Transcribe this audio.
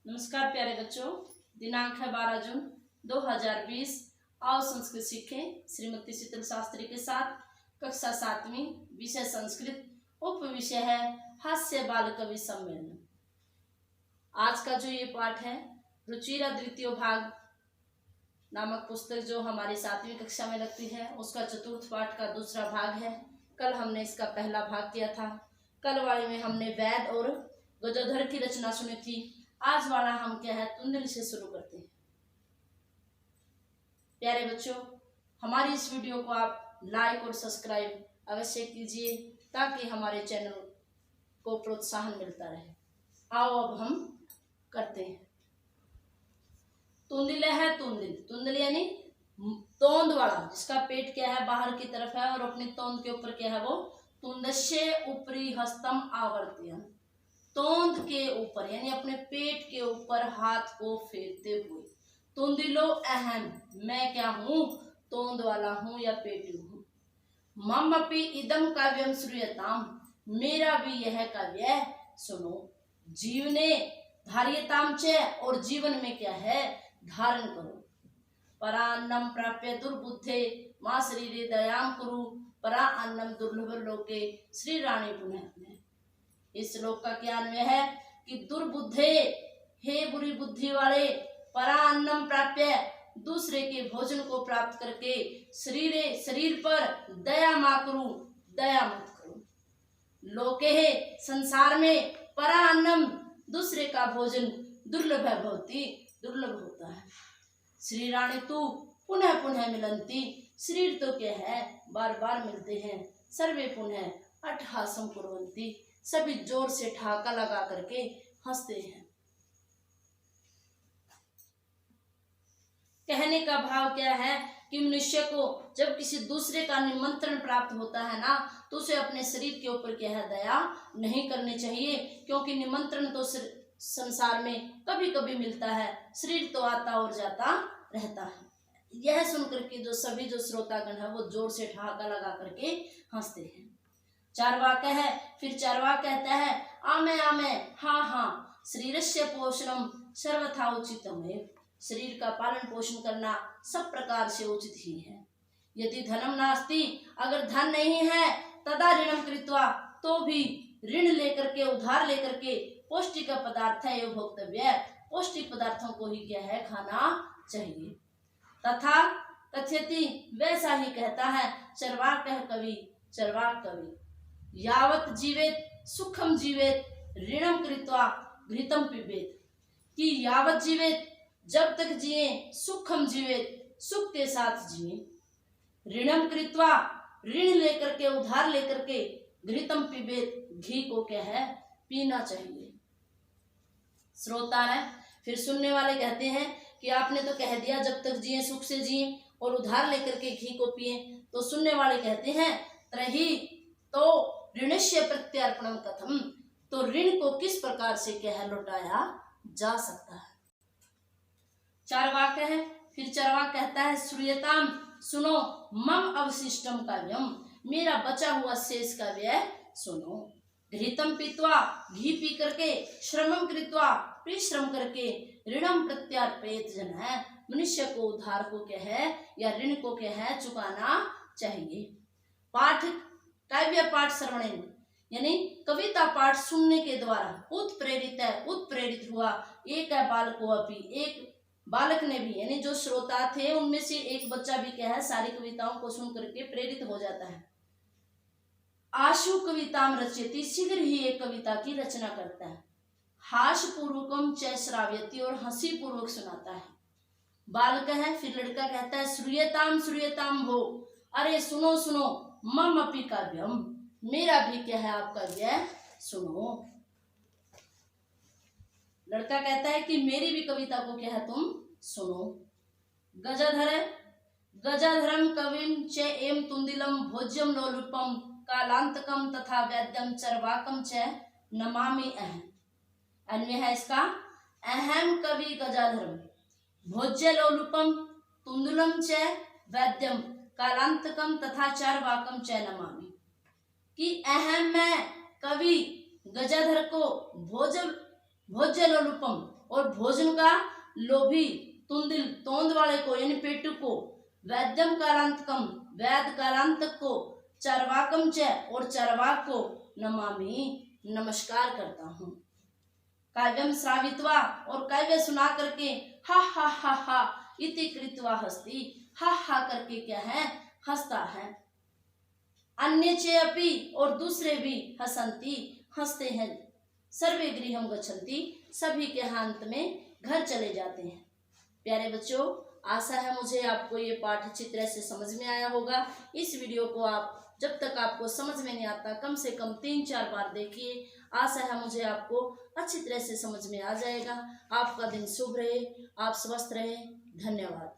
नमस्कार प्यारे बच्चों, दिनांक है 12 जून 2020। आओ संस्कृत सीखें श्रीमती शीतल शास्त्री के साथ। कक्षा 7वीं, विषय संस्कृत, उप विषय है हास्य बाल कवि सम्मेलन। आज का जो ये पाठ है रुचिरा द्वितीय भाग नामक पुस्तक जो हमारी 7वीं कक्षा में लगती है, उसका चतुर्थ पाठ का दूसरा भाग है। कल हमने इसका पहला भाग किया था। कल वाले में हमने वैद और गजोधर की रचना सुनी थी। आज वाला हम क्या है, तुंदिल से शुरू करते हैं। प्यारे बच्चों, हमारी इस वीडियो को आप लाइक और सब्सक्राइब अवश्य कीजिए ताकि हमारे चैनल को प्रोत्साहन मिलता रहे। आओ अब हम करते हैं। तुंदिल है तुंदिल, तुंदिल यानी तोंद वाला, जिसका पेट क्या है बाहर की तरफ है और अपनी तोंद के ऊपर क्या है वो तुंदस्य ऊपरी हस्तम आवर्त्यन, तोंद के ऊपर यानी अपने पेट के ऊपर हाथ को फेरते हुए। तुंदिलो अहम, मैं क्या हूँ, तोंद वाला हूँ या पेटी हूँ। मम अपि इदम काव्यम श्रूयताम, मेरा भी यह काव्य सुनो। जीवने धार्यताम च, और जीवन में क्या है धारण करो। परान्नम प्राप्य दुर्बुद्धे मां शरीरे दयाम कुरु, परा अन्नम दुर्लभ लोके श्री रानी पुनः। इस श्लोक का क्या अन्वय है कि दुर्बुद्धे, हे बुरी बुद्धि वाले, परा अन्नम प्राप्य, दूसरे के भोजन को प्राप्त करके, शरीर पर दया मा करू, दया मत करो। लोके है, संसार में, परा अन्नम, दूसरे का भोजन, दुर्लभ भवति, दुर्लभ होता है। श्री रानी तू पुनः पुनः मिलंती, शरीर तो क्या है बार बार मिलते हैं। सर्वे पुनः अट्टहासम कुर्वन्ति, सभी जोर से ठहाका लगा करके हंसते हैं। कहने का भाव क्या है कि मनुष्य को जब किसी दूसरे का निमंत्रण प्राप्त होता है ना, तो उसे अपने शरीर के ऊपर क्या है दया नहीं करनी चाहिए, क्योंकि निमंत्रण तो संसार में कभी कभी मिलता है, शरीर तो आता और जाता रहता है। यह सुनकर के जो सभी जो श्रोतागण है वो जोर से ठहाका लगा करके हंसते हैं। चार्वाक है, फिर चार्वाक कहता है आमे आमे, हाँ हाँ, शरीरस्य पोषणम सर्वथा उचितमेव, शरीर का पालन पोषण करना सब प्रकार से उचित ही है। यदि धनम नास्ति, अगर धन नहीं है, तदा ऋणम कृत्वा, तो भी ऋण लेकर के उधार लेकर के पौष्टिक पदार्थ है एवं भोक्तव्य, पौष्टिक पदार्थों को ही क्या है खाना चाहिए। तथा कथयति, वैसा ही कहता है चर्वाक कवि, चर्वाक कवि। यावत जीवेत सुखम जीवेत ऋणम कृत्वा घृतम पिबेत, कि यावत जीवेत, जब तक जिए, सुखम जीवेत, सुख के साथ जिए, ऋणम कृत्वा, ऋण लेकर के उधार लेकर के, घृतम पिबेत, घी को क्या है पीना चाहिए। श्रोता है, फिर सुनने वाले कहते हैं कि आपने तो कह दिया जब तक जिए सुख से जिए और उधार लेकर के घी को पिए, तो सुनने वाले कहते हैं त्रही तो ऋणस्य प्रत्यर्पणम कथम, तो ऋण को किस प्रकार से क्या है लौटाया जा सकता है। चार्वाक है, फिर चार्वाक कहता है श्रूयताम, सुनो, मम अवशिष्टम काव्यम, मेरा बचा हुआ शेष काव्य सुनो। घृतम पीत्वा, घी पी करके, श्रमम कृत्वा, परिश्रम करके, ऋणम प्रत्यार्पयेत जन है, मनुष्य को उधार को क्या है या ऋण को क्या है चुकाना चाहिए। पाठ काव्य पाठ श्रवणेन, यानी कविता पाठ सुनने के द्वारा उत्प्रेरित है, उत्प्रेरित हुआ। एक है बालको अपि, एक बालक ने भी, यानी जो श्रोता थे उनमें से एक बच्चा भी क्या है सारी कविताओं को सुन करके प्रेरित हो जाता है। आशु कविताम रचयति, शीघ्र ही एक कविता की रचना करता है। हास्य पूर्वकम च श्राव्यति, और हंसी पूर्वक सुनाता है। बालक है, फिर लड़का कहता है श्रूयताम श्रूयताम भो, अरे सुनो सुनो, मम अपि काव्यम, मेरा भी क्या है आप काव्य सुनो। लड़का कहता है कि मेरी भी कविता को क्या है तुम सुनो। गजाधर, गजाधरम कविम च एम तुंदिलम भोज्यम लोलुपम कालांतकम तथा वैद्यम चरवाकम च नमामि अहम। अन्वय है इसका, अहम कवि गजाधरम भोज्य लोलुपम तुंदिलम च वैद्यम कालांतकम तथा चार्वाकम च नमामि, कि अहम मैं कवि गजाधर को भोज्य लोलुपम, और भोजन का लोभी तुंदिल तोंद वाले को यानी पेटू को, वैद्यम कालांतकम वैद कालांतक को, चरवाकम च और चरवाक को नमामि नमस्कार करता हूँ। काव्यम श्रावित्वा और काव्य सुना करके हा इति कृत्वा हस्ती, हा करके क्या है, हंसता है। अन्य चे अपि और दूसरे भी हसंती हंसते हैं। सर्वे गृहम गच्छन्ति सभी के अंत में घर चले जाते हैं। प्यारे बच्चों, आशा है मुझे आपको ये पाठ अच्छी तरह से समझ में आया होगा। इस वीडियो को आप जब तक आपको समझ में नहीं आता कम से कम 3-4 बार देखिए। आशा है मुझे आपको अच्छी तरह से समझ में आ जाएगा। आपका दिन शुभ रहे, आप स्वस्थ रहे। धन्यवाद।